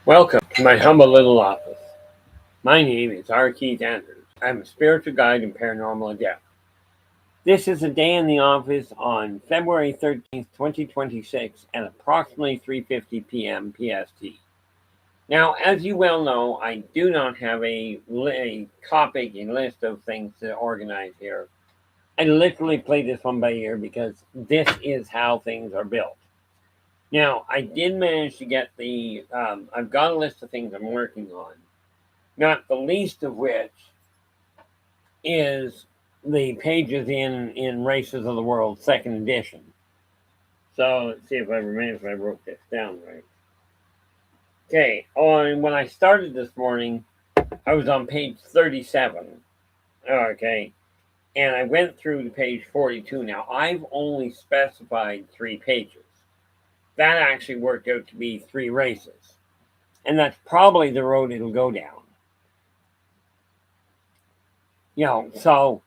Welcome to my humble little office. My name is R. Keith Andrews. I'm a spiritual guide and paranormal adept. This is a day in the office on February 13th, 2026 at approximately 3:50 p.m. PST. Now, as you well know, I do not have a topic, a list of things to organize here. I literally play this one by ear because this is how things are built. Now, I did manage to get I've got a list of things I'm working on, not the least of which is the pages in Races of the World, second edition. So let's see if I wrote this down right. Okay, when I started this morning, I was on page 37. Okay, and I went through to page 42. Now, I've only specified 3 pages. That actually worked out to be 3 races. And that's probably the road it'll go down. So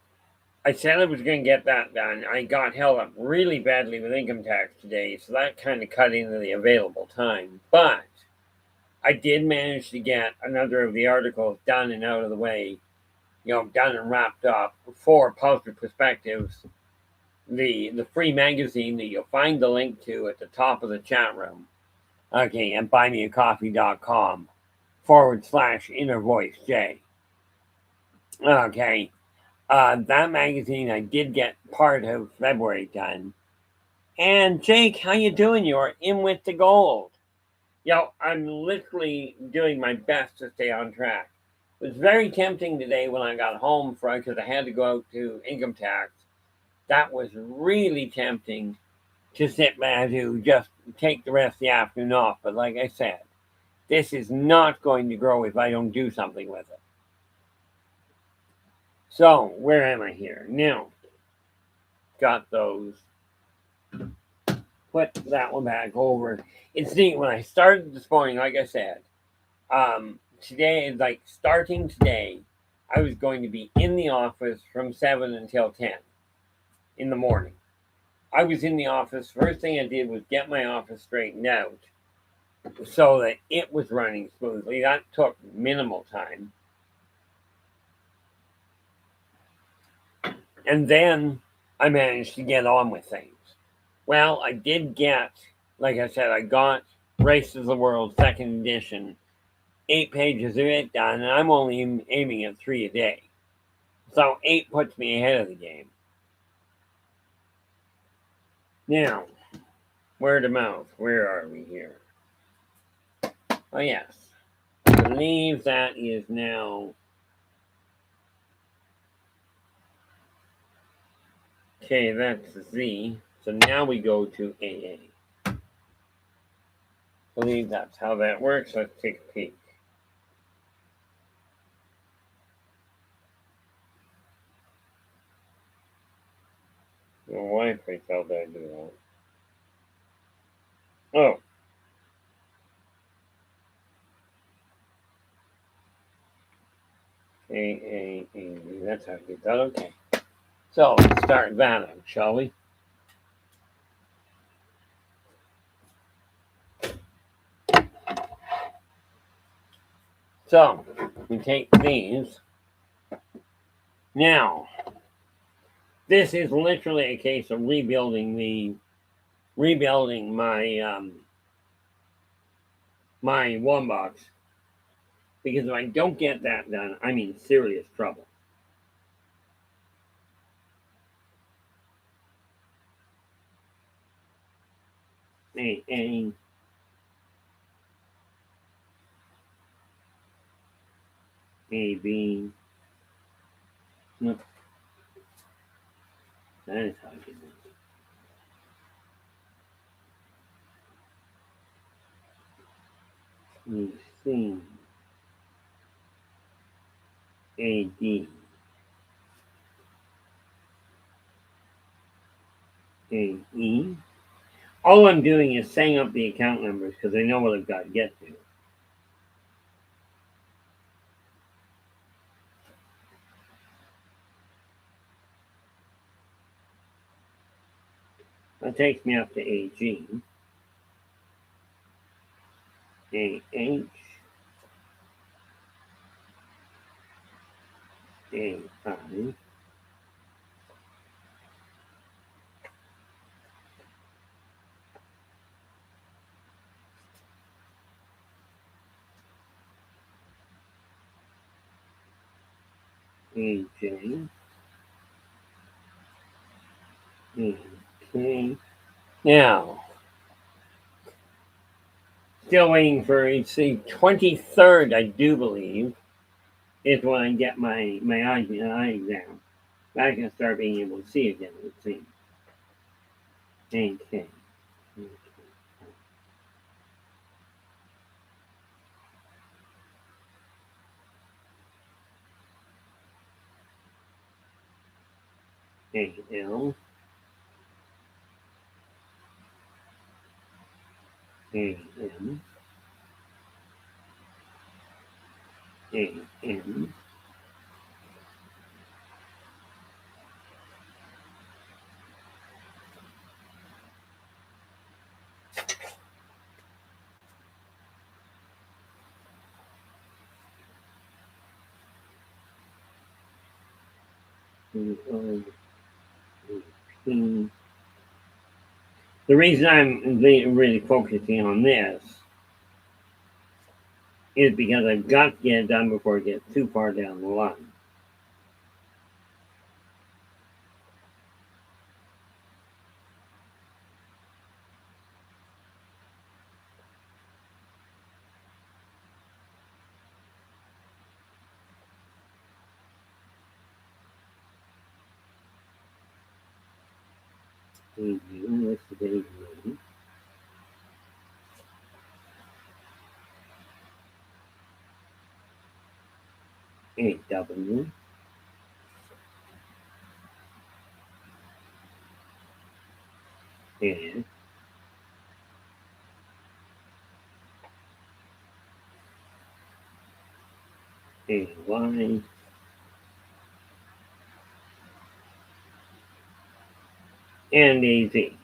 I said I was going to get that done. I got held up really badly with income tax today, so that kind of cut into the available time. But I did manage to get another of the articles done and out of the way, done and wrapped up for Positive Perspectives, the free magazine that you'll find the link to at the top of the chat room. Okay, and buymeacoffee.com/innervoicej. Okay. That magazine, I did get part of February done. And Jake, how you doing? You're in with the gold. I'm literally doing my best to stay on track. It was very tempting today when I got home because I had to go out to income tax. That was really tempting to sit back to just take the rest of the afternoon off. But like I said, this is not going to grow if I don't do something with it. So, where am I here? Now, got those. Put that one back over. It's neat. When I started this morning, like I said, starting today, I was going to be in the office from 7 until 10 in the morning. I was in the office. First thing I did was get my office straightened out so that it was running smoothly. That took minimal time. And then I managed to get on with things. Well, I did get, like I said, I got Races of the World, second edition, 8 pages of it done, and I'm only aiming at 3 a day. So 8 puts me ahead of the game. Now, word of mouth, where are we here? Oh, yes. I believe that is now. Okay, that's Z. So now we go to AA. I believe that's how that works. Let's take a peek. Well, why freak out did I do that? Oh. AA. That's how I get that. Okay. So let's start that out, shall we? So we take these. Now, this is literally a case of rebuilding my my one box, because if I don't get that done, I'm in serious trouble. A B. No, that is how I get it. C A D A E. All I'm doing is saying up the account numbers because I know what I've got to get to. That takes me up to AG. A H A I A J A K. Now, still waiting for it's the 23rd, I do believe, is when I get my eye exam. I can start being able to see again, it seems. A K. A L A M A N O P. The reason I'm really focusing on this is because I've got to get it done before it gets too far down the line. What's the date? A W and A Y and A Z.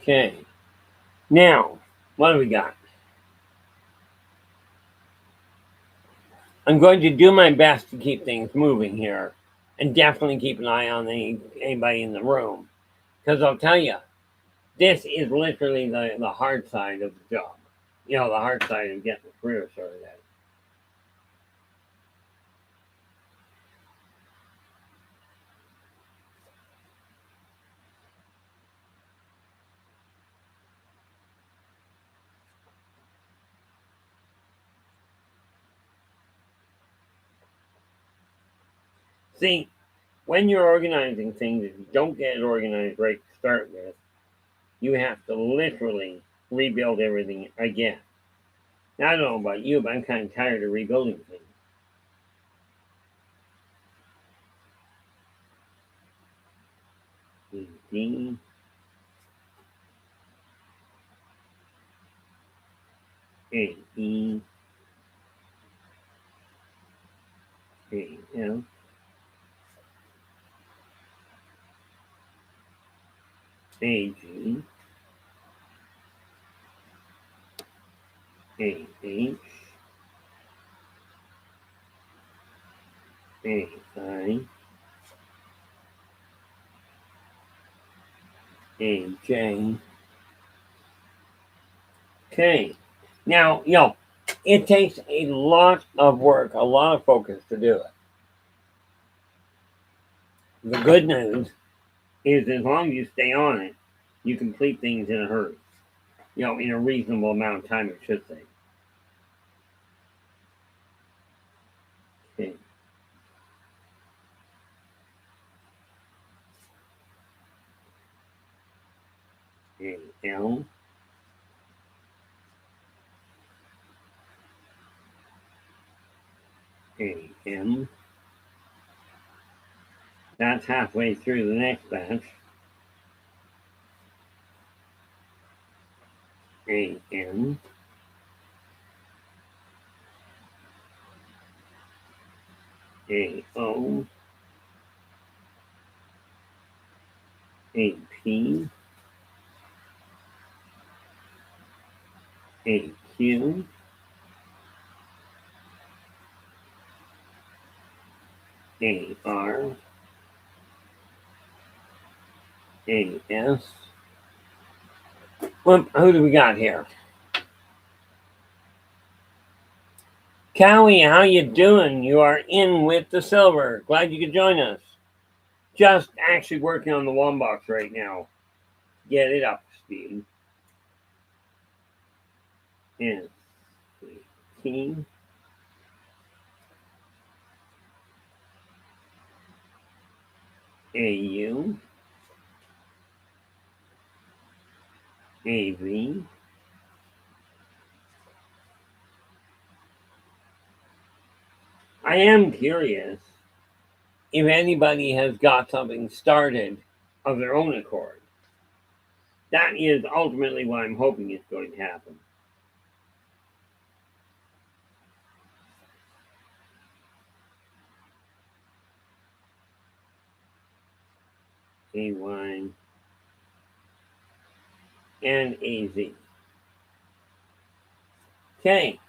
Okay. Now, what do we got? I'm going to do my best to keep things moving here and definitely keep an eye on anybody in the room. Because I'll tell you, this is literally the hard side of the job. You know, the hard side of getting the career started out. See, when you're organizing things, if you don't get it organized right to start with, you have to literally rebuild everything again. Now, I don't know about you, but I'm kind of tired of rebuilding things. D A E A L A G A H A I A J. Okay. Now, it takes a lot of work, a lot of focus to do it. The good news is as long as you stay on it, you complete things in a hurry. In a reasonable amount of time, I should say. Okay. A L A M. That's halfway through the next batch. AM. AO. AP. AQ. AR. AS. Well, who do we got here? Cowie, how you doing? You are in with the silver. Glad you could join us. Just actually working on the one box right now. Get it up to speed. And team. AU. AV. I am curious if anybody has got something started of their own accord. That is ultimately what I'm hoping is going to happen. AY and AZ. Okay.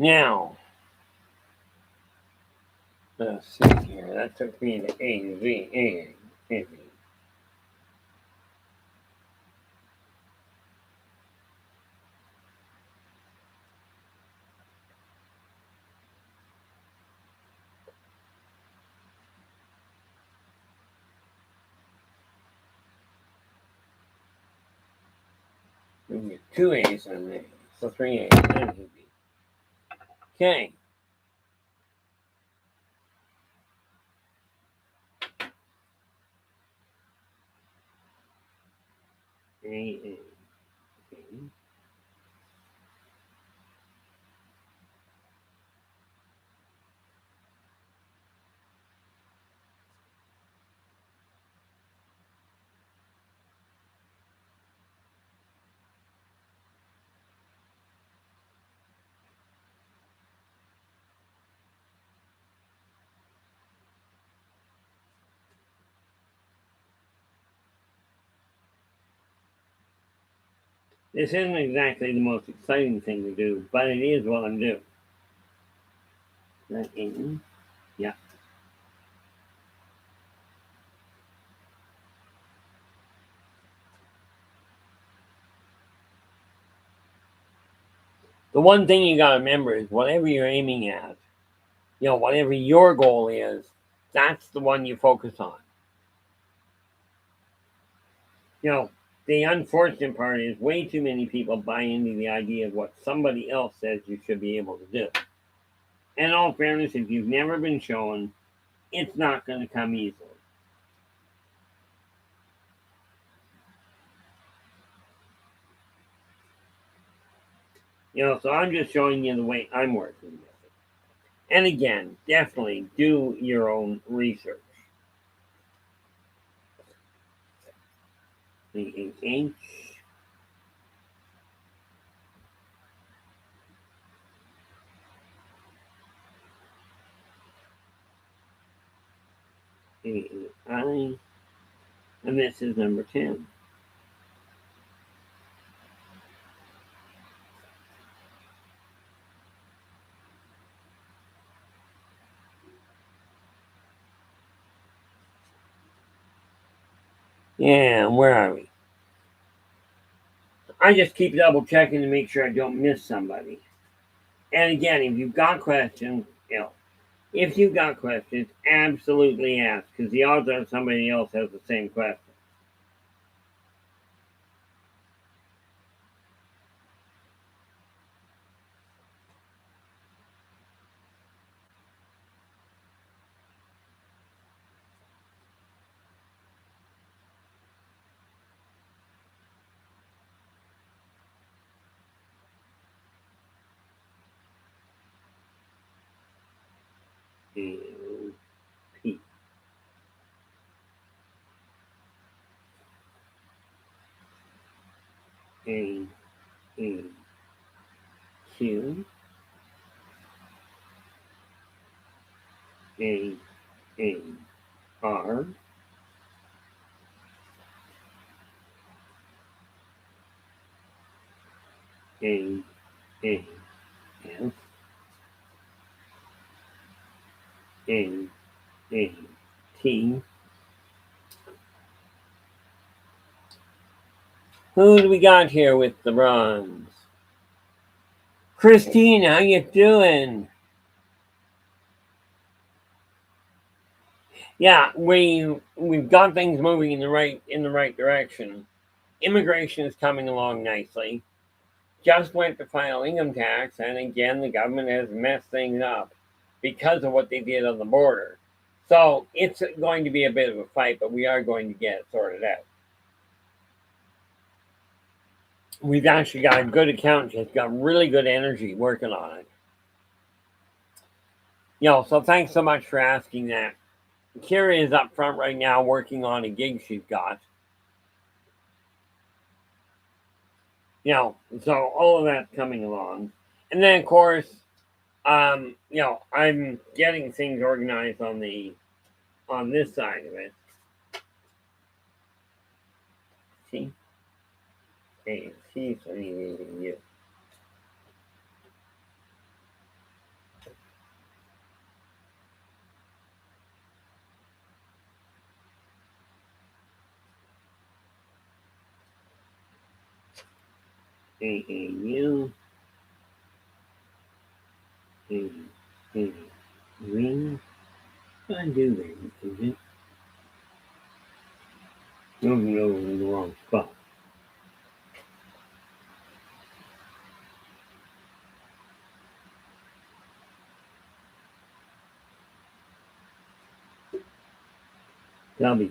Now, let's see here. That took me to AV. AV. We get two A's on there. So three A's. Okay. AA. Okay. This isn't exactly the most exciting thing to do, but it is what I'm doing. That in. Yeah. The one thing you got to remember is whatever you're aiming at, whatever your goal is, that's the one you focus on. The unfortunate part is way too many people buy into the idea of what somebody else says you should be able to do. And in all fairness, if you've never been shown, it's not going to come easily. So I'm just showing you the way I'm working with it. And again, definitely do your own research. The H. I. And this is number 10. Yeah, where are we? I just keep double checking to make sure I don't miss somebody. And again, if you've got questions, If you got questions, absolutely ask, because the odds are somebody else has the same question. And P. A. A. Q. A. A. R. A. A. S. A. A. T. Who do we got here with the bronze? Christine, how you doing? Yeah, we've got things moving in the right direction. Immigration is coming along nicely. Just went to file income tax, and again, the government has messed things up because of what they did on the border. So it's going to be a bit of a fight, but we are going to get it sorted out. We've actually got a good accountant that's got really good energy working on it. So thanks so much for asking that. Kira is up front right now working on a gig she's got. So all of that's coming along. And then of course, I'm getting things organized on this side of it. See? Hey, see, so you. AAU. Ring. I do ring, is it? Moving over in the wrong spot. W.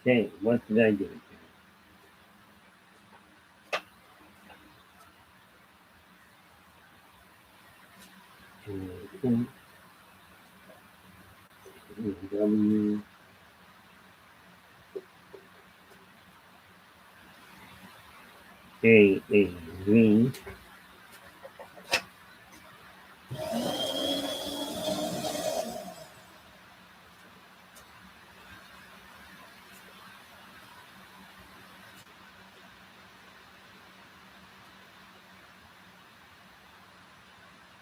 Okay, what did I do? W. A. V.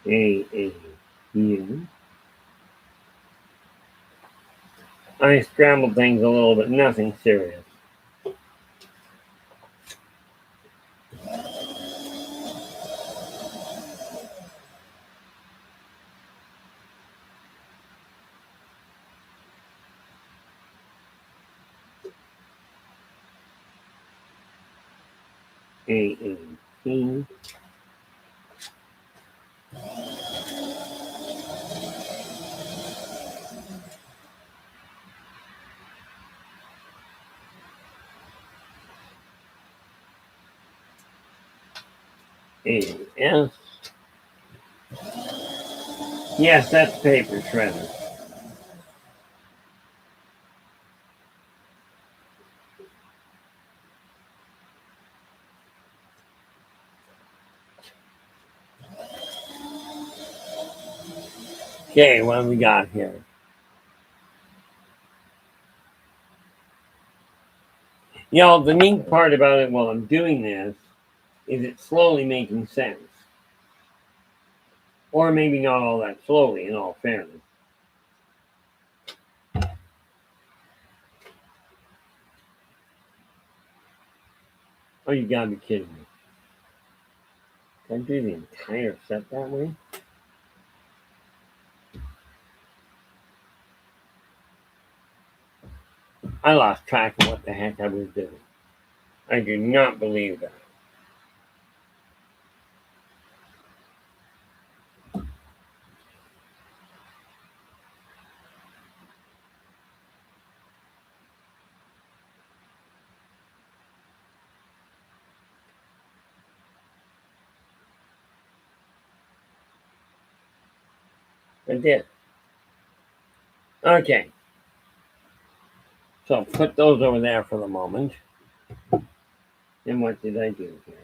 A. U. I scrambled things a little bit, nothing serious. A. T. A. S. Yes, that's paper shredder. Okay, what do we got here? The neat part about it while I'm doing this is it's slowly making sense. Or maybe not all that slowly, in all fairness. Oh, you gotta be kidding me. Can I do the entire set that way? I lost track of what the heck I was doing. I do not believe that. I did. Okay. So put those over there for the moment. And what did I do here?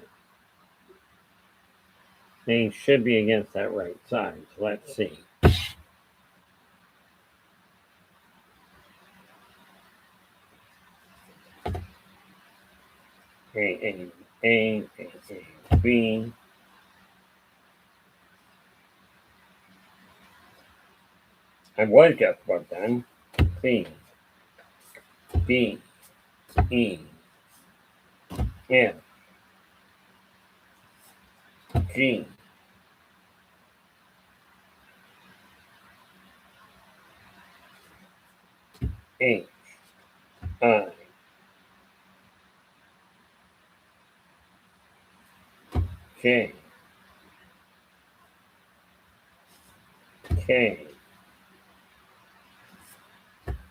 They should be against that right side. So let's see. A, B. I was just about done. C, D, E, F, G, H, I, J, K,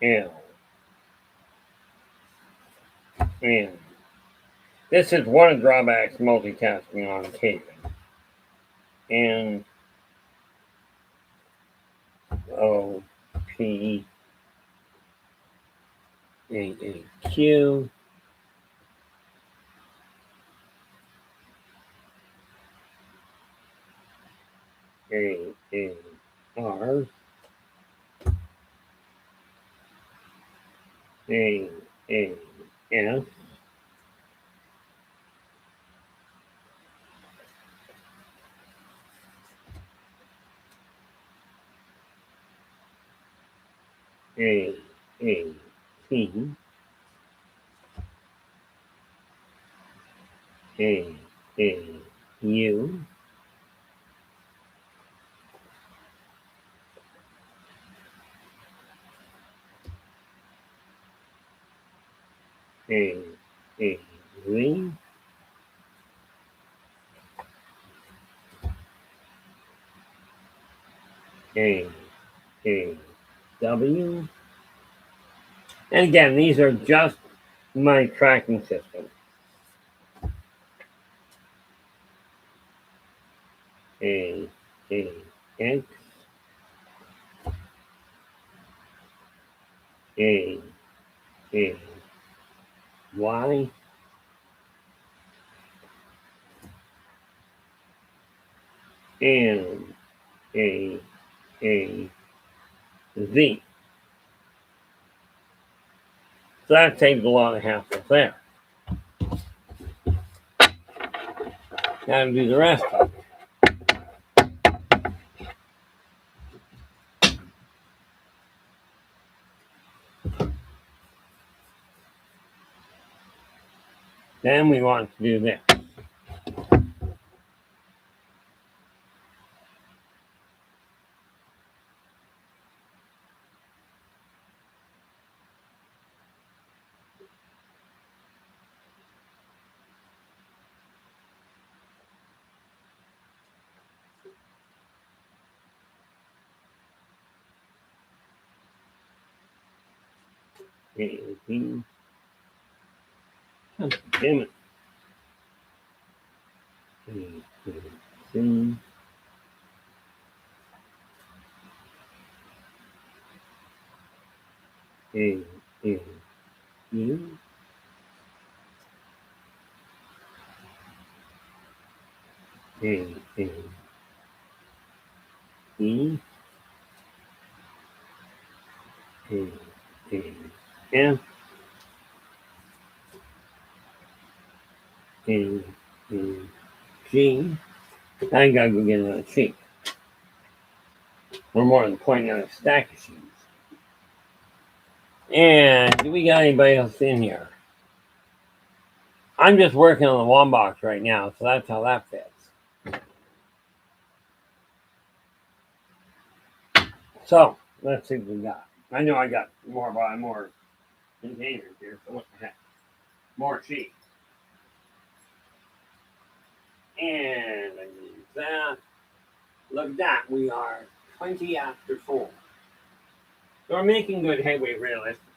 L, N. This is one of the drawbacks of multitasking on occasion. N, O, P, A, Q, A, R, A, S, A, T, A, U, A, V, A, W. And again, these are just my tracking system. A, X, A, Y, and A, Z. So that saves a lot of hassle there. Now to do the rest of it. Then we want to do this. A, B. God damn it. A, C. A, U. A, E. A, F. A, G. I gotta go get another sheet. We're more than pointing out a stack of sheets. And do we got anybody else in here? I'm just working on the one box right now, so that's how that fits. So let's see what we got. I know I got more containers here, so what the heck? More sheets. And I use that. Look at that, we are 20 after 4. So we're making good headway realistically.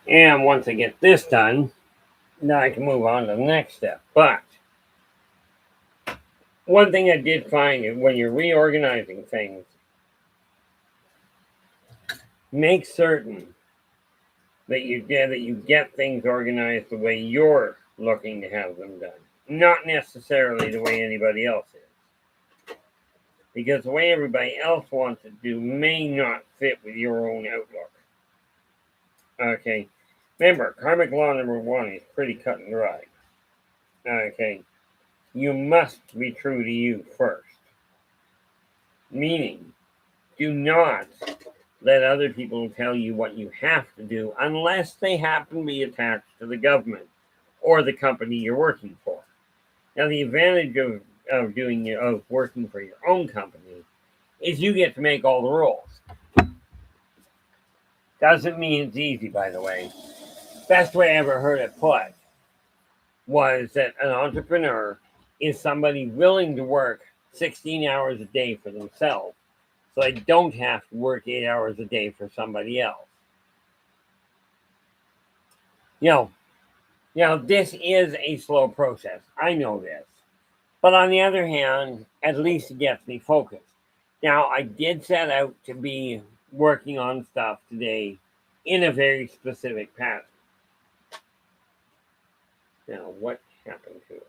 And once I get this done, now I can move on to the next step. But one thing I did find is when you're reorganizing things, make certain that you get things organized the way you're looking to have them done, not necessarily the way anybody else is. Because the way everybody else wants it to do may not fit with your own outlook. Okay. Remember, karmic law number 1 is pretty cut and dry. Okay. You must be true to you first. Meaning, do not let other people tell you what you have to do unless they happen to be attached to the government or the company you're working for. Now, the advantage of working for your own company is you get to make all the rules. Doesn't mean it's easy, by the way. Best way I ever heard it put was that an entrepreneur is somebody willing to work 16 hours a day for themselves, so they don't have to work 8 hours a day for somebody else. You know, this is a slow process. I know this. But on the other hand, at least it gets me focused. Now, I did set out to be working on stuff today in a very specific pattern. Now, what happened to it?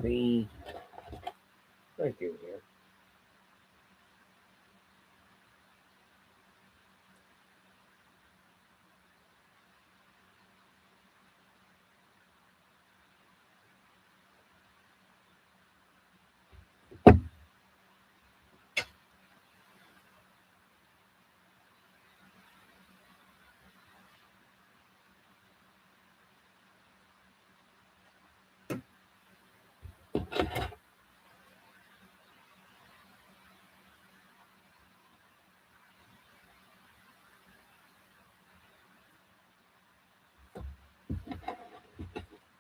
See, right here.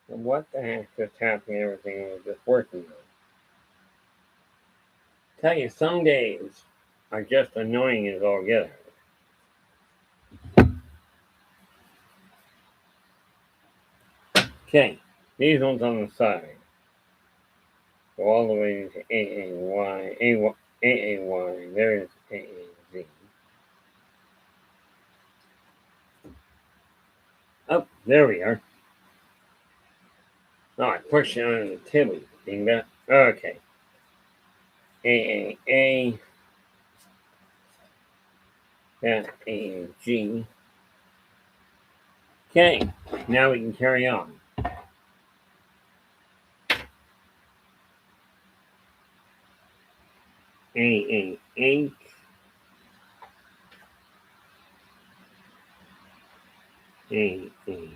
And what the heck just happened? Everything was just working on. Tell you, some days are just annoying as all get out. Okay, these ones on the side go all the way to AAY. There's AAZ. Oh, there we are. Oh, I pushed it on the tibby. Ding that. Okay. AAA. That's AAG. Okay, now we can carry on. AAH. AAI.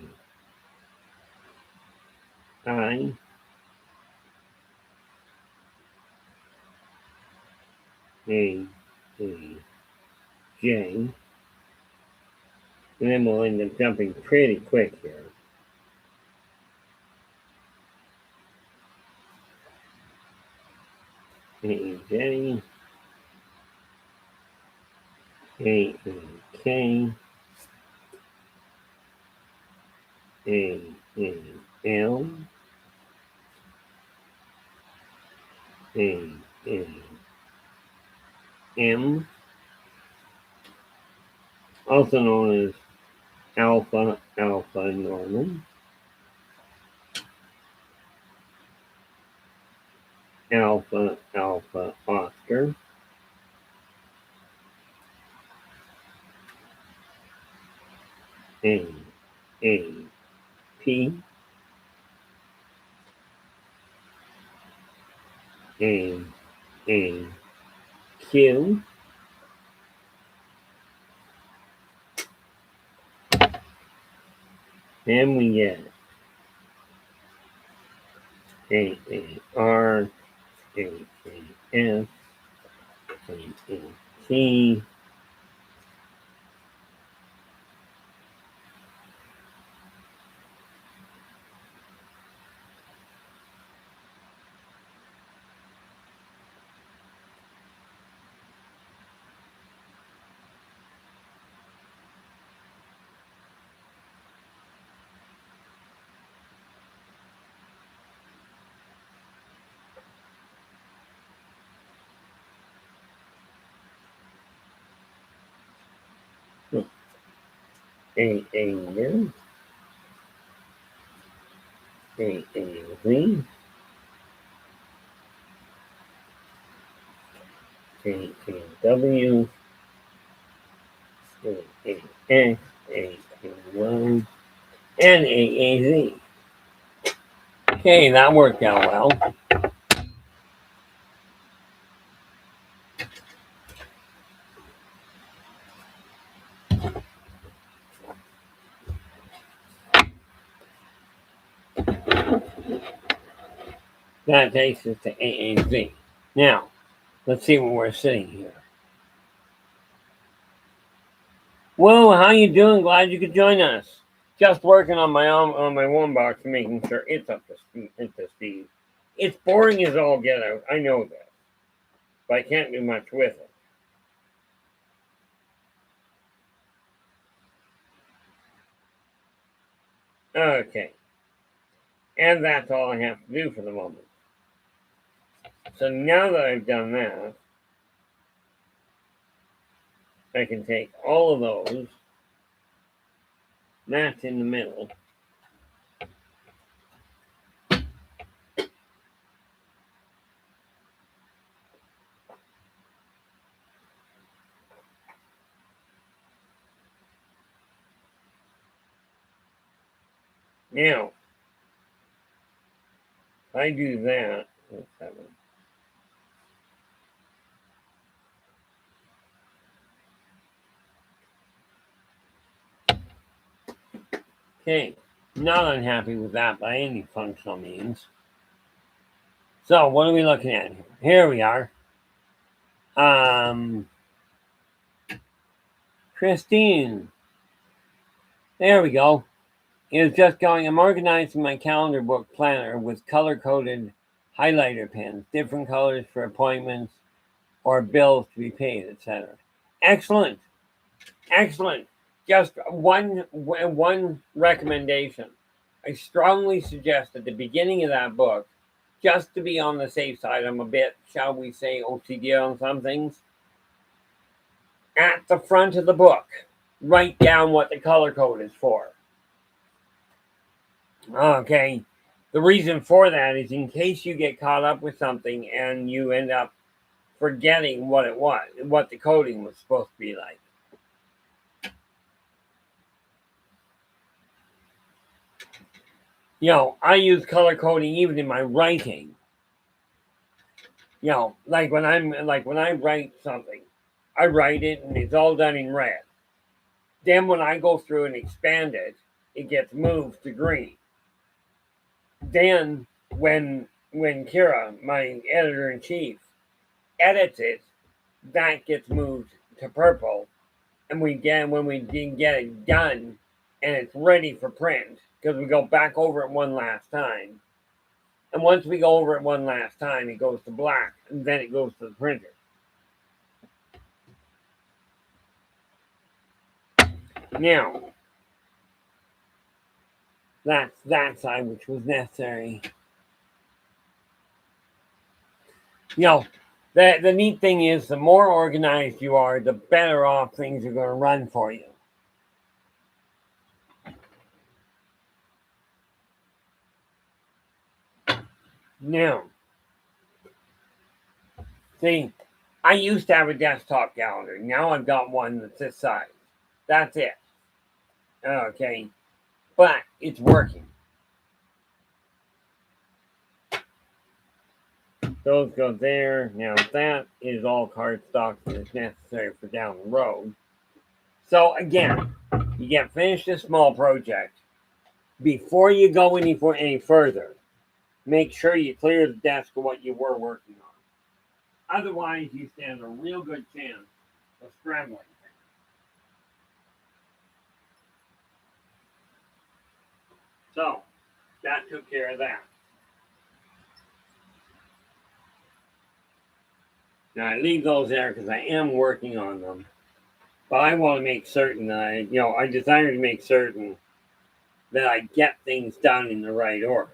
AAJ. And then we'll end up jumping pretty quick here. AAJ. AAK. AAL. AAM. Also known as Alpha Normal. Alpha, Alpha, Oscar. A, A, P, A, A, Q, and we get A, R, A, S, A, C, A, N, A, Z, A, W, A, X, A, Y, and A, Z. Okay, that worked out well. That takes us to AAZ. Now, let's see what we're sitting here. Whoa, how you doing? Glad you could join us. Just working on my one box, making sure it's up to speed. It's boring as all get out. I know that, but I can't do much with it. Okay, and that's all I have to do for the moment. So now that I've done that, I can take all of those. That's in the middle. Now, if I do that, let's have it. Okay, not unhappy with that by any functional means. So what are we looking at here? Here we are. Christine. There we go. It's just going. I'm organizing my calendar book planner with color-coded highlighter pens, different colors for appointments or bills to be paid, etc. Excellent. Excellent. Just one recommendation. I strongly suggest at the beginning of that book, just to be on the safe side, I'm a bit, shall we say, OCD on some things. At the front of the book, write down what the color code is for. Okay. The reason for that is in case you get caught up with something and you end up forgetting what it was, what the coding was supposed to be like. I use color coding even in my writing. Like when I write something, I write it and it's all done in red. Then when I go through and expand it, it gets moved to green. Then when Kira, my editor in chief, edits it, that gets moved to purple, and when we get it done and it's ready for print, because we go back over it one last time. And once we go over it one last time, it goes to black, and then it goes to the printer. Now, that's that side which was necessary. The neat thing is the more organized you are, the better off things are going to run for you. Now, See, I used to have a desktop calendar. Now I've got one that's this size. That's it. Okay. But it's working. Those go there. Now that is all cardstock that is necessary for down the road. So again, you get finished a small project. Before you go any further, make sure you clear the desk of what you were working on. Otherwise, you stand a real good chance of scrambling. So that took care of that. Now I leave those there because I am working on them, but I want to make certain that I desire to make certain that I get things done in the right order.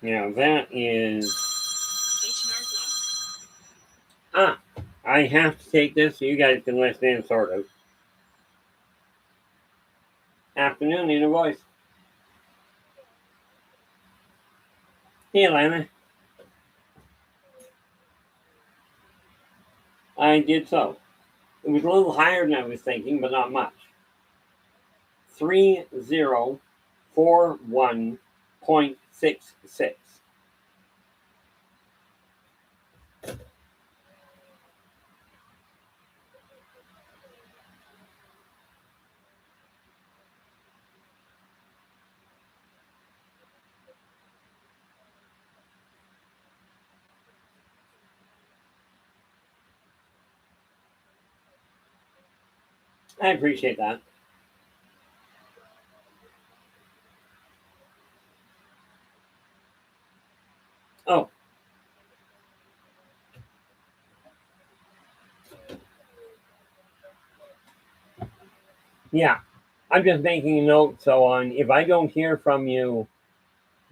That is. I have to take this so you guys can listen in, sort of. Afternoon, inner voice. Hey, Alana. I did so. It was a little higher than I was thinking, but not much. 3041.66. I appreciate that. Oh. Yeah. I'm just making a note so on if I don't hear from you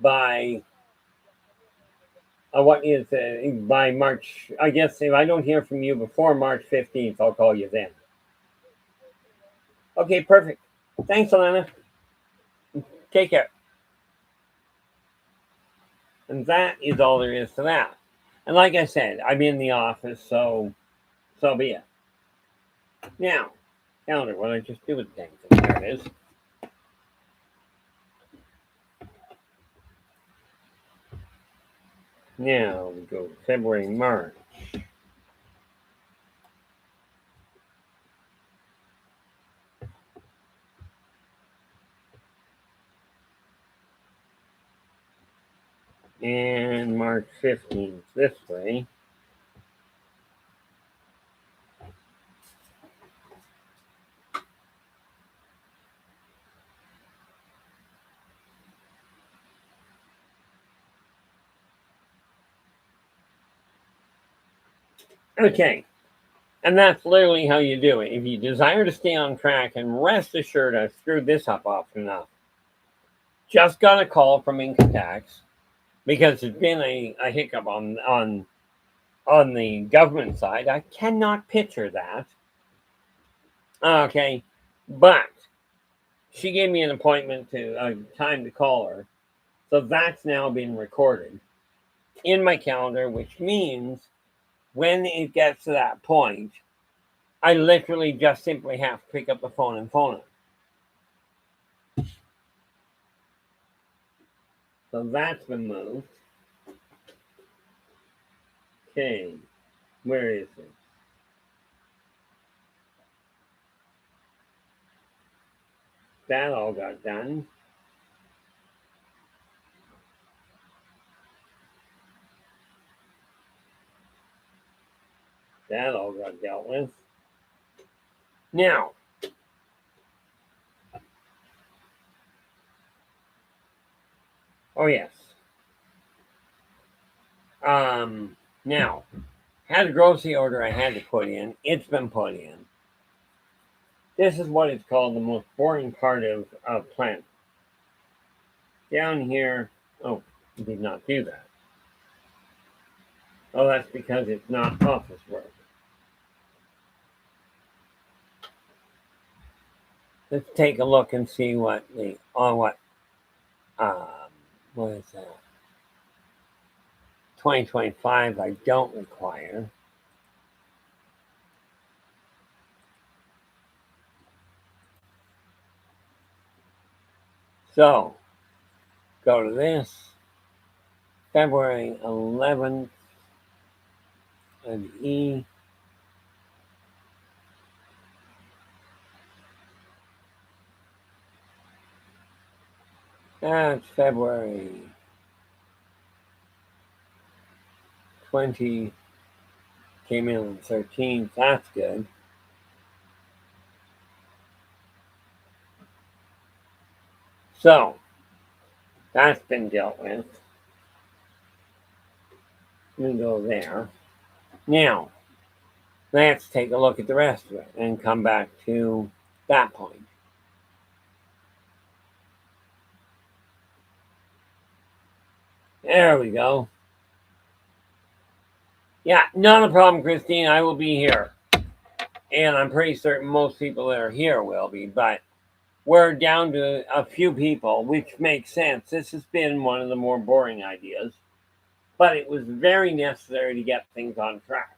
by by March, I guess if I don't hear from you before March 15th, I'll call you then. Okay, perfect. Thanks, Alana. Take care. And that is all there is to that. And like I said, I'm in the office, so be it. Now, calendar, what did I just do with the dang thing? There it is. Now we go February, March. And March 15th this way. Okay. And that's literally how you do it. If you desire to stay on track, and rest assured I've screwed this up often enough. Just got a call from income tax because there's been a hiccup on the government side. I cannot picture that. Okay. But she gave me an appointment time to call her. So that's now been recorded in my calendar, which means when it gets to that point, I literally just simply have to pick up the phone and phone it. So that's been moved. Okay, where is it? That all got done. That all got dealt with. Now, oh yes. Now, had a grocery order I had to put in. It's been put in. This is what is called the most boring part of plant. Down here, oh, it did not do that. Oh, that's because it's not office work. Let's take a look and see what is that? 2025 I don't require. So, go to this, February 11th, and E. That's February 20, came in on the 13th, that's good. So, that's been dealt with. We go there. Now, let's take a look at the rest of it and come back to that point. There we go. Yeah, not a problem, Christine. I will be here. And I'm pretty certain most people that are here will be, but we're down to a few people, which makes sense. This has been one of the more boring ideas, but it was very necessary to get things on track.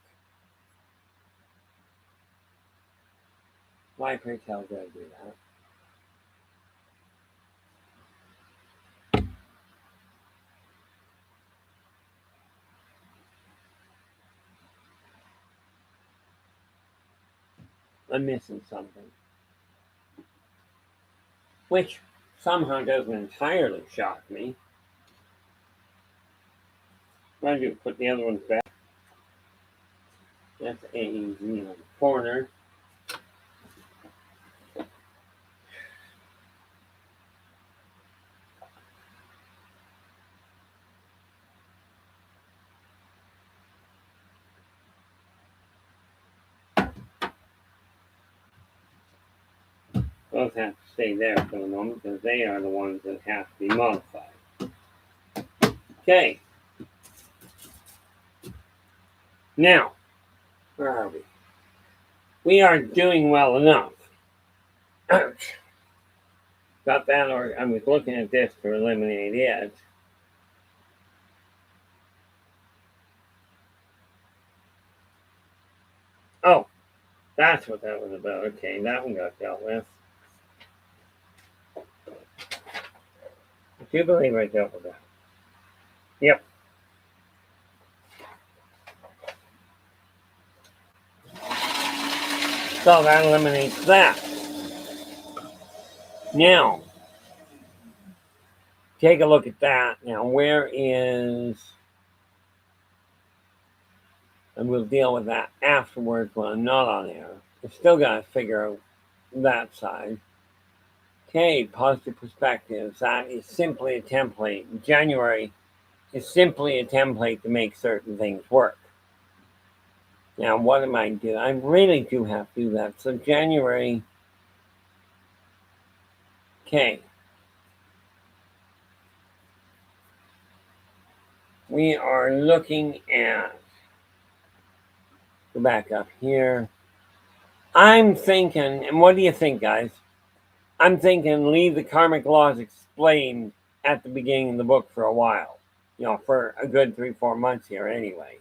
Why, pray tell, did I do that? I'm missing something. Which somehow doesn't entirely shock me. What do? Put the other ones back. That's AEZ on the corner. Those have to stay there for the moment because they are the ones that have to be modified. Okay. Now, where are we? We are doing well enough. Ouch. Got that, or I was looking at this to eliminate it. Oh, that's what that was about. Okay, that one got dealt with. I do believe I dealt with that. Yep. So that eliminates that. Now, take a look at that. Now, where is... And we'll deal with that afterwards when I'm not on air. I still got to figure out that side. Okay, positive perspectives. That is simply a template. January is simply a template to make certain things work. Now, what am I doing? I really do have to do that. So, January. Okay. We are looking at. Go back up here. I'm thinking, and what do you think, guys? I'm thinking leave the karmic laws explained at the beginning of the book for a while. You know, for a good 3-4 months here anyway.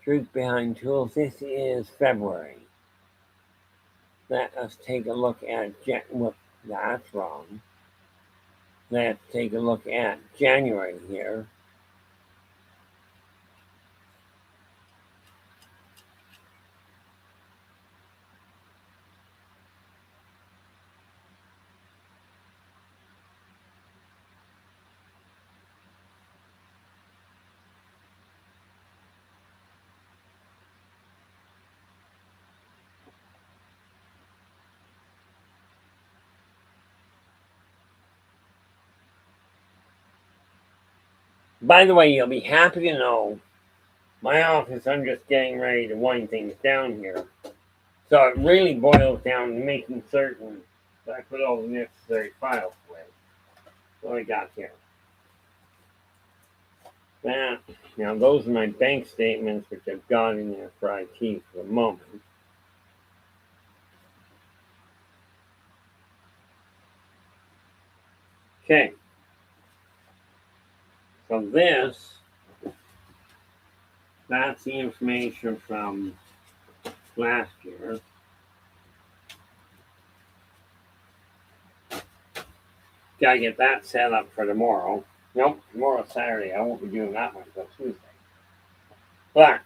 Truth behind tools. This is February. Let us take a look at well, that's wrong. Let's take a look at January here. By the way, you'll be happy to know my office, I'm just getting ready to wind things down here. So it really boils down to making certain that I put all the necessary files away. What I got here. That, now those are my bank statements, which I've got in there for IT for the moment. Okay. So this, that's the information from last year. Gotta get that set up for tomorrow. Nope, tomorrow's Saturday. I won't be doing that one until Tuesday. But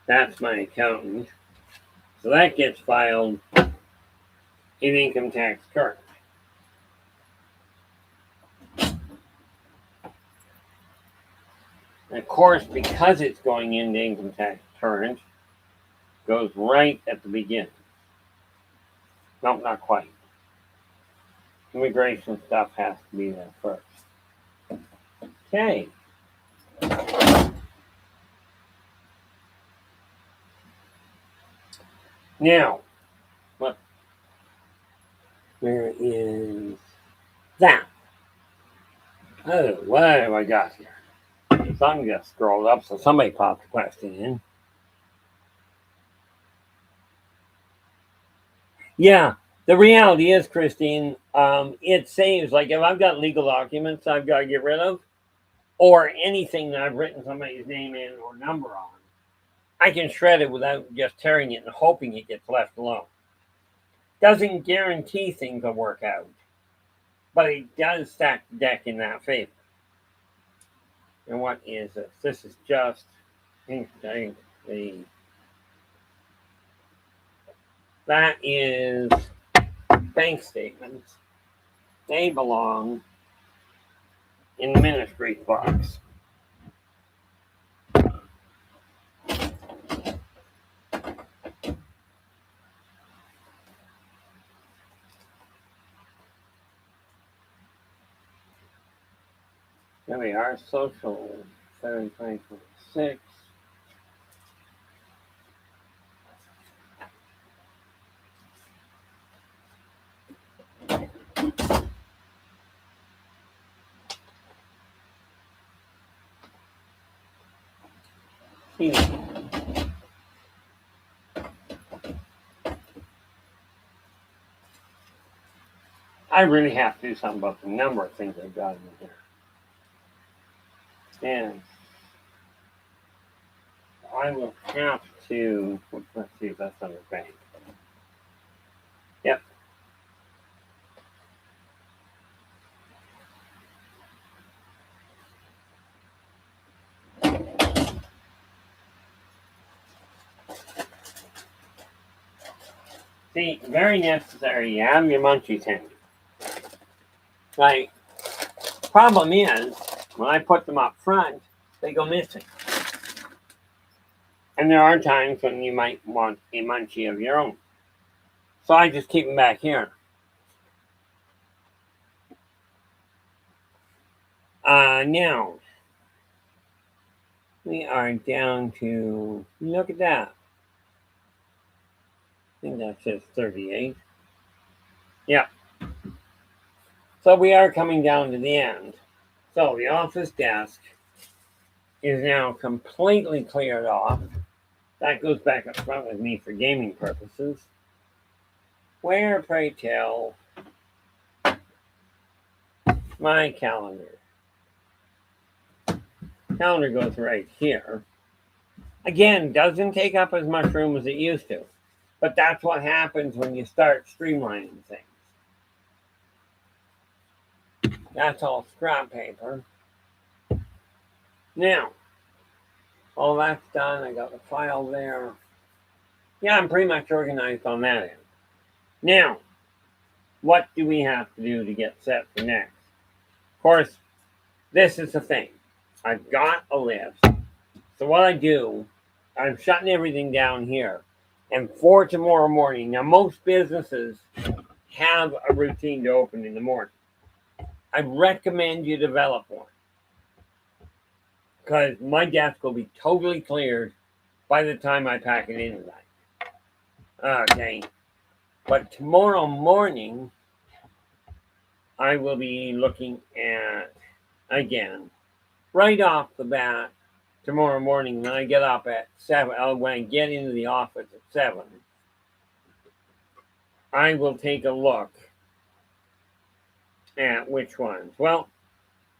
that's my accountant. So that gets filed in income tax current. And of course, because it's going into income tax current, goes right at the beginning. Nope, not quite. Immigration stuff has to be there first. Okay. Now, where is that? Oh, what have I got here? Something just scrolled up, so somebody popped a question in. Yeah, the reality is, Christine, it saves, like if I've got legal documents I've got to get rid of, or anything that I've written somebody's name in or number on, I can shred it without just tearing it and hoping it gets left alone. Doesn't guarantee things will work out, but it does stack the deck in that favor. And what is this? This is just that is bank statements. They belong in the ministry box. There we are, social 7/2026. I really have to do something about the number of things I've got in here. And I will have to, let's see if that's under bank. Yep. See, very necessary. You have your munchies handy. Like, problem is, when I put them up front, they go missing. And there are times when you might want a munchie of your own. So I just keep them back here. Now, we are down to, look at that. I think that says 38. Yeah. So we are coming down to the end. So the office desk is now completely cleared off. That goes back up front with me for gaming purposes. Where, pray tell, my calendar? Calendar goes right here. Again, doesn't take up as much room as it used to. But that's what happens when you start streamlining things. That's all scrap paper. Now, all that's done. I got the file there. Yeah, I'm pretty much organized on that end. Now, what do we have to do to get set for next? Of course, this is the thing. I've got a list. So what I do, I'm shutting everything down here. And for tomorrow morning, now most businesses have a routine to open in the morning. I recommend you develop one, because my desk will be totally cleared by the time I pack it in tonight. Okay. But tomorrow morning, I will be looking at, again, right off the bat, tomorrow morning when I get up at 7, when I get into the office at 7, I will take a look at which ones. Well,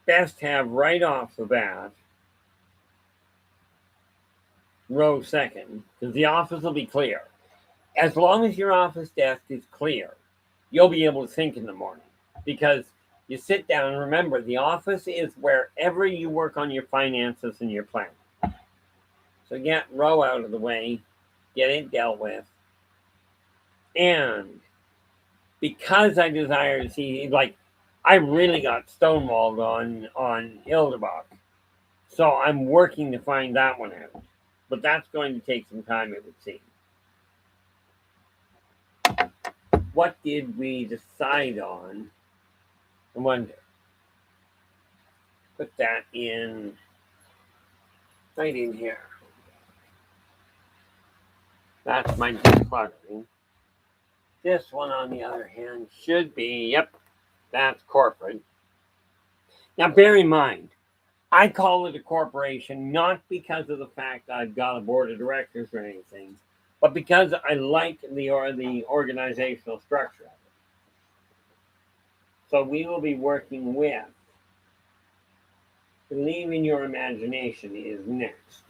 best have right off the bat, row second, because the office will be clear. As long as your office desk is clear, you'll be able to think in the morning, because you sit down and remember the office is wherever you work on your finances and your plan. So get row out of the way, get it dealt with. And because I desire to see, like, I really got stonewalled on Hilderbach. So I'm working to find that one out. But that's going to take some time, it would seem. What did we decide on? I wonder. Put that in right in here. That's my decluttering. This one, on the other hand, should be, yep, that's corporate. Now, bear in mind, I call it a corporation not because of the fact I've got a board of directors or anything, but because I like the organizational structure of it. So we will be working with Believe in Your Imagination is next.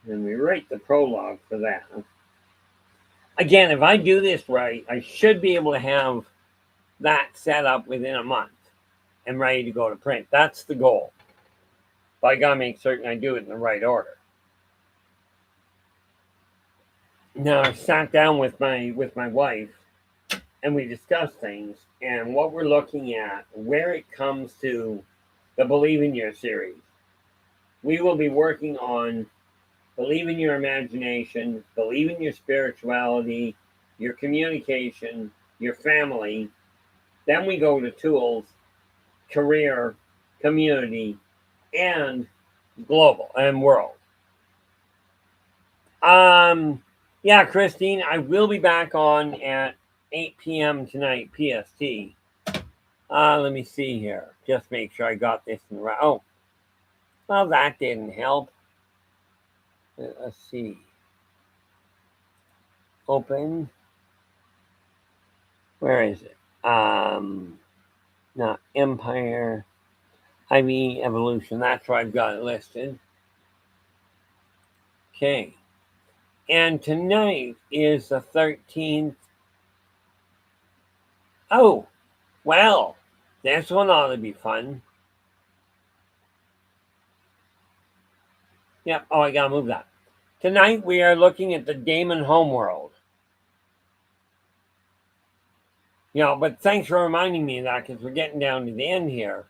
And we write the prologue for that. Again, if I do this right, I should be able to have that set up within a month and ready to go to print. That's the goal. But I gotta make certain I do it in the right order. Now I sat down with my wife and we discussed things and what we're looking at, where it comes to the Believe in Your series. We will be working on Believe in Your Imagination, Believe in Your Spirituality, your communication, your family. Then we go to tools, career, community, and global and world. Yeah, Christine, I will be back on at 8 p.m. tonight, PST. Let me see here. Just make sure I got this in the right. Oh, well, that didn't help. Let's see. Open. Where is it? Not Empire. IV Evolution. That's where I've got it listed. Okay. And tonight is the 13th. Oh, well, this one ought to be fun. Yep. Oh, I gotta move that. Tonight we are looking at the Damon Homeworld. But thanks for reminding me of that because we're getting down to the end here.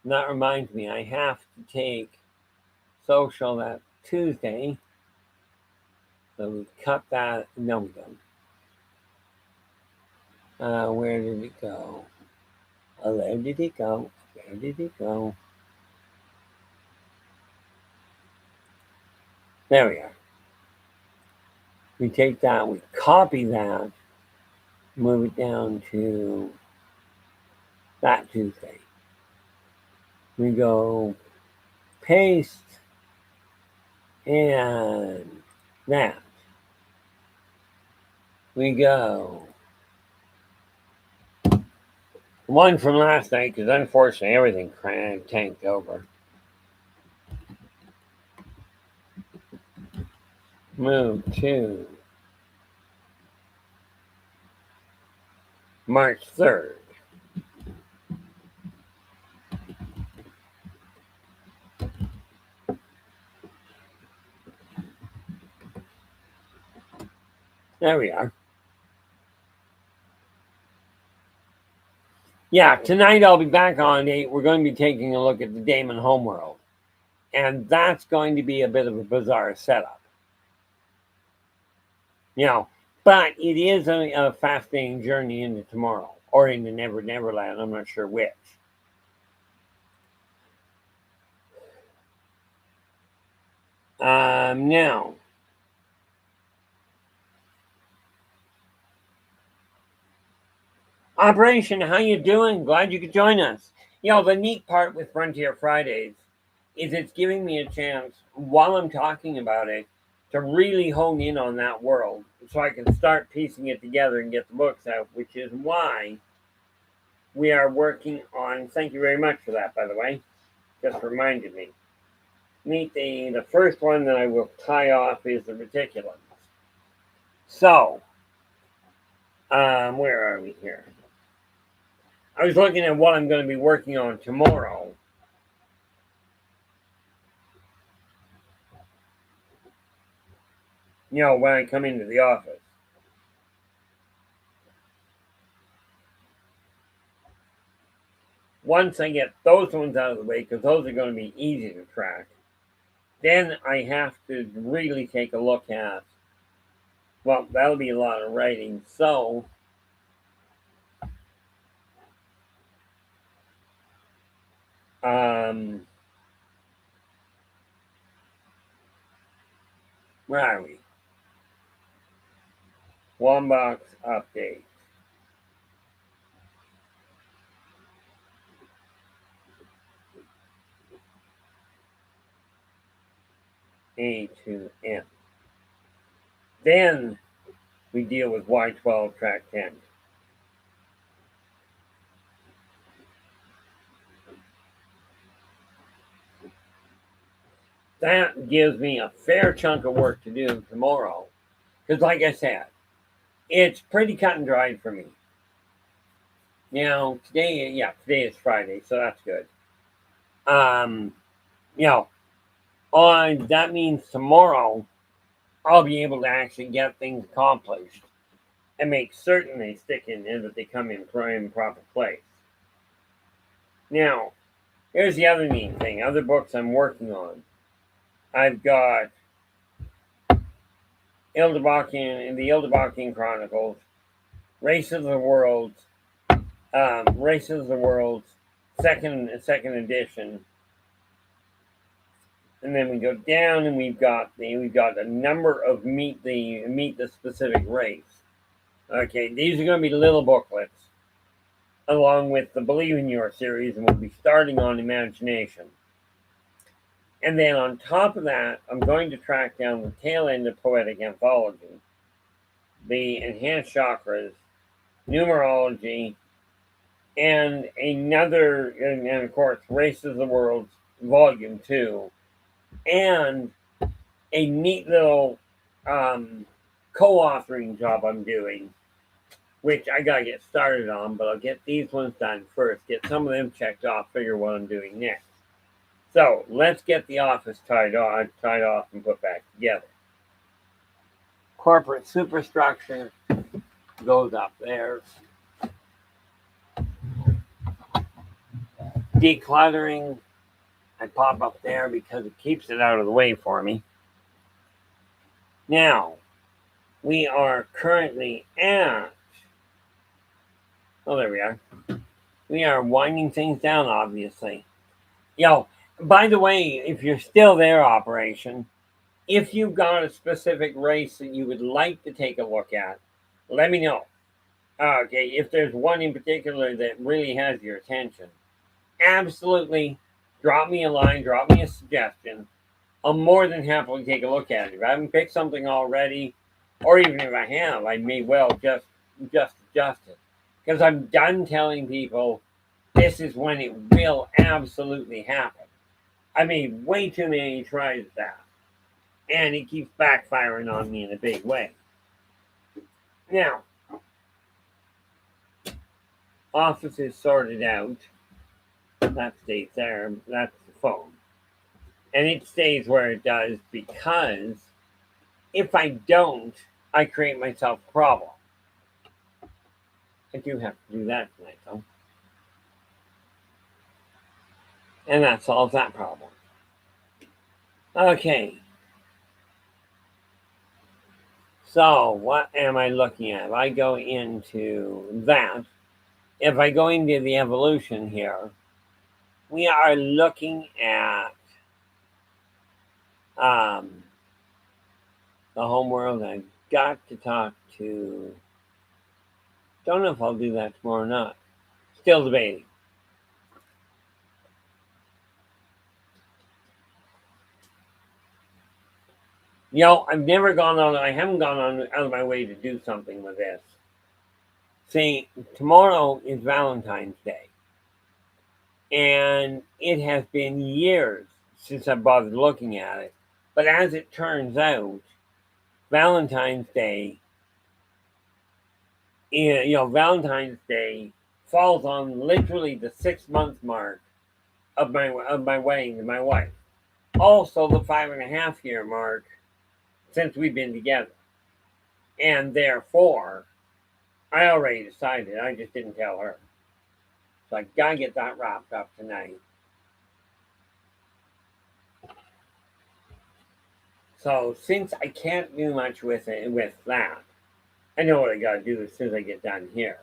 And that reminds me, I have to take social that Tuesday. So we cut that. No, we don't. Where did it go? Oh, where did it go? Where did it go? There we are. We take that, we copy that, move it down to that Tuesday. We go paste and that. We go one from last night because unfortunately everything tanked over. Move to March 3rd. There we are. Yeah, tonight I'll be back on 8. We're going to be taking a look at the Damon Homeworld. And that's going to be a bit of a bizarre setup. But it is a fascinating journey into tomorrow. Or into Never Neverland. I'm not sure which. Now, Operation, how you doing? Glad you could join us. The neat part with Frontier Fridays is it's giving me a chance, while I'm talking about it, to really hone in on that world so I can start piecing it together and get the books out, which is why we are working on, thank you very much for that, by the way, just reminded me. Meet the first one that I will tie off is the Reticulans. So, where are we here? I was looking at what I'm going to be working on tomorrow. When I come into the office. Once I get those ones out of the way, because those are going to be easy to track, then I have to really take a look at, well, that'll be a lot of writing. So, where are we? Wombox update. A to M. Then we deal with Y12 track 10. That gives me a fair chunk of work to do tomorrow. Because, like I said, it's pretty cut and dried for me. Today is Friday, so that's good. That means tomorrow I'll be able to actually get things accomplished and make certain they stick in and that they come in proper place. Now, here's the other neat thing. Other books I'm working on. I've got the Ildebakian Chronicles, Race of the Worlds, second edition, and then we go down and we've got a number of meet the specific race. Okay, these are going to be little booklets, along with the Believe in Your series, and we'll be starting on Imagination. And then on top of that, I'm going to track down the tail end of Poetic Anthology, the Enhanced Chakras, Numerology, and of course, Race of the Worlds, Volume 2, and a neat little co-authoring job I'm doing, which I gotta get started on, but I'll get these ones done first, get some of them checked off, figure what I'm doing next. So let's get the office tied off and put back together. Corporate superstructure goes up there. Decluttering, I pop up there because it keeps it out of the way for me. Now, we are currently at, there we are. We are winding things down, obviously. By the way, if you're still there, Operation, if you've got a specific race that you would like to take a look at, let me know. Okay, if there's one in particular that really has your attention, absolutely drop me a line, drop me a suggestion. I'll more than happily take a look at it. If I haven't picked something already, or even if I have, I may well just adjust it. Because I'm done telling people this is when it will absolutely happen. I made way too many tries at that. And it keeps backfiring on me in a big way. Now, office is sorted out. That stays there. That's the phone. And it stays where it does because if I don't, I create myself a problem. I do have to do that tonight, though. And that solves that problem. Okay. So, what am I looking at? If I go into that, if I go into the evolution here, we are looking at the home world. I've got to talk to Don't know if I'll do that tomorrow or not. Still debating. I haven't gone on out of my way to do something with this. See, tomorrow is Valentine's Day. And it has been years since I bothered looking at it. But as it turns out, Valentine's Day, Valentine's Day falls on literally the 6 month mark of my wedding to my wife. Also, the 5.5 year mark since we've been together, and therefore, I already decided. I just didn't tell her, so I gotta get that wrapped up tonight. So since I can't do much with that, I know what I gotta do as soon as I get done here.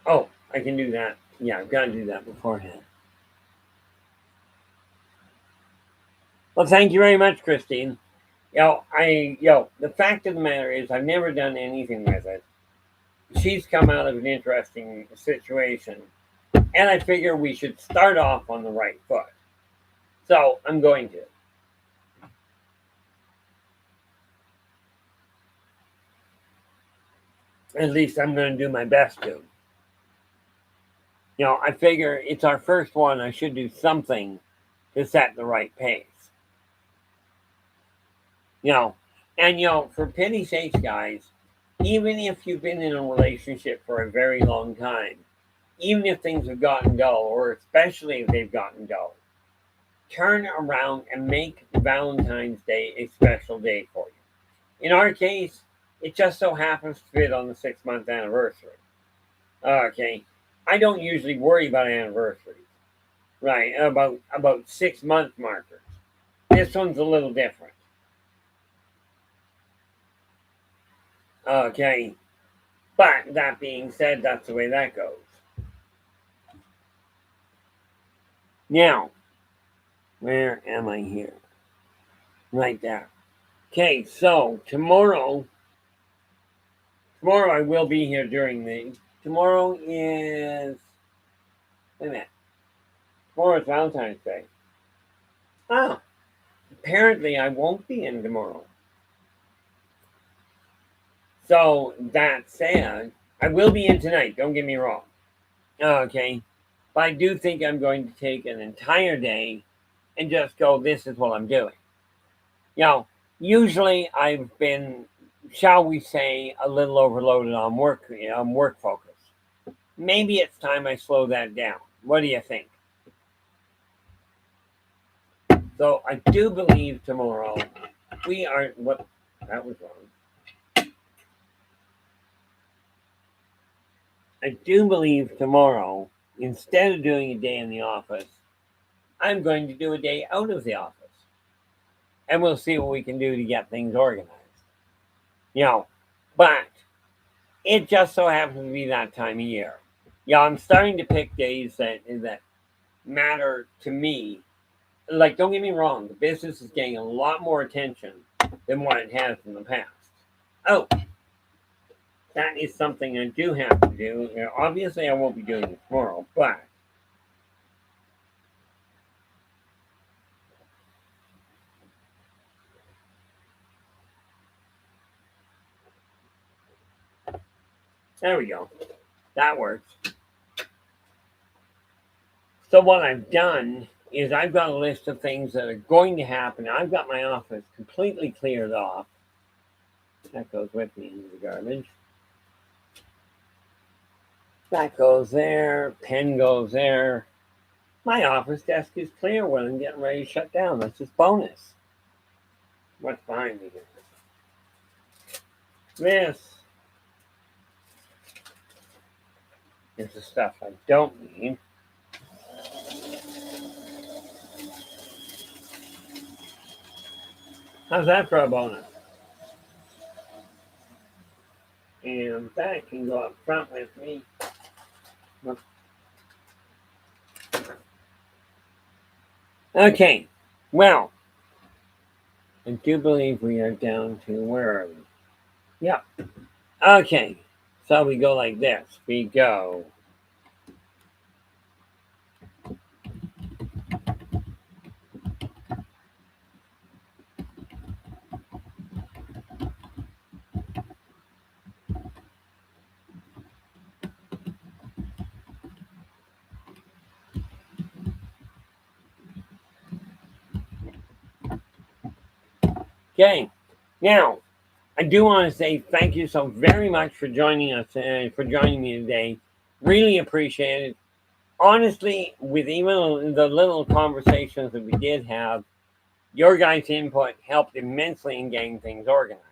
Oh, I can do that. Yeah, I've got to do that beforehand. Well, thank you very much, Christine. The fact of the matter is, I've never done anything with it. She's come out of an interesting situation, and I figure we should start off on the right foot. So I'm going to. At least I'm going to do my best to. I figure it's our first one. I should do something to set the right pace. For pity's sake, guys, even if you've been in a relationship for a very long time, even if things have gotten dull, or especially if they've gotten dull, turn around and make Valentine's Day a special day for you. In our case, it just so happens to fit on the 6 month anniversary. Okay. I don't usually worry about anniversaries. Right, about 6 month markers. This one's a little different. Okay. But that being said, that's the way that goes. Now, where am I here? Right there. Okay, so tomorrow I will be here during the. Tomorrow is. Wait a minute. Tomorrow is Valentine's Day. Ah, apparently I won't be in tomorrow. So that said, I will be in tonight. Don't get me wrong. Okay, but I do think I'm going to take an entire day and just go. This is what I'm doing. Usually I've been, shall we say, a little overloaded on work focus. Maybe it's time I slow that down. What do you think? So I do believe tomorrow we are. What? That was wrong. I do believe tomorrow, instead of doing a day in the office, I'm going to do a day out of the office. And we'll see what we can do to get things organized. But it just so happens to be that time of year. I'm starting to pick days that matter to me. Like, don't get me wrong, the business is getting a lot more attention than what it has in the past. Oh, that is something I do have to do. Obviously, I won't be doing it tomorrow, but there we go. That works. So what I've done is I've got a list of things that are going to happen. I've got my office completely cleared off. That goes with me into the garbage. That goes there. Pen goes there. My office desk is clear when I'm getting ready to shut down. That's just bonus. What's behind me here? This is the stuff I don't need. How's that for a bonus? And that can go up front with me. Okay, well, I do believe we are down to where are we? Yep. Okay. So we go like this. We go. Okay. Now, I do want to say thank you so very much for joining us and for joining me today. Really appreciate it. Honestly, with even the little conversations that we did have, your guys' input helped immensely in getting things organized.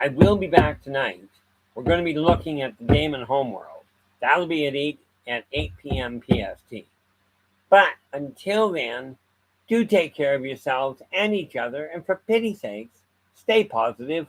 I will be back tonight. We're going to be looking at the Damon Homeworld. That'll be at 8 p.m. PST. But until then, do take care of yourselves and each other, and for pity's sakes, stay positive.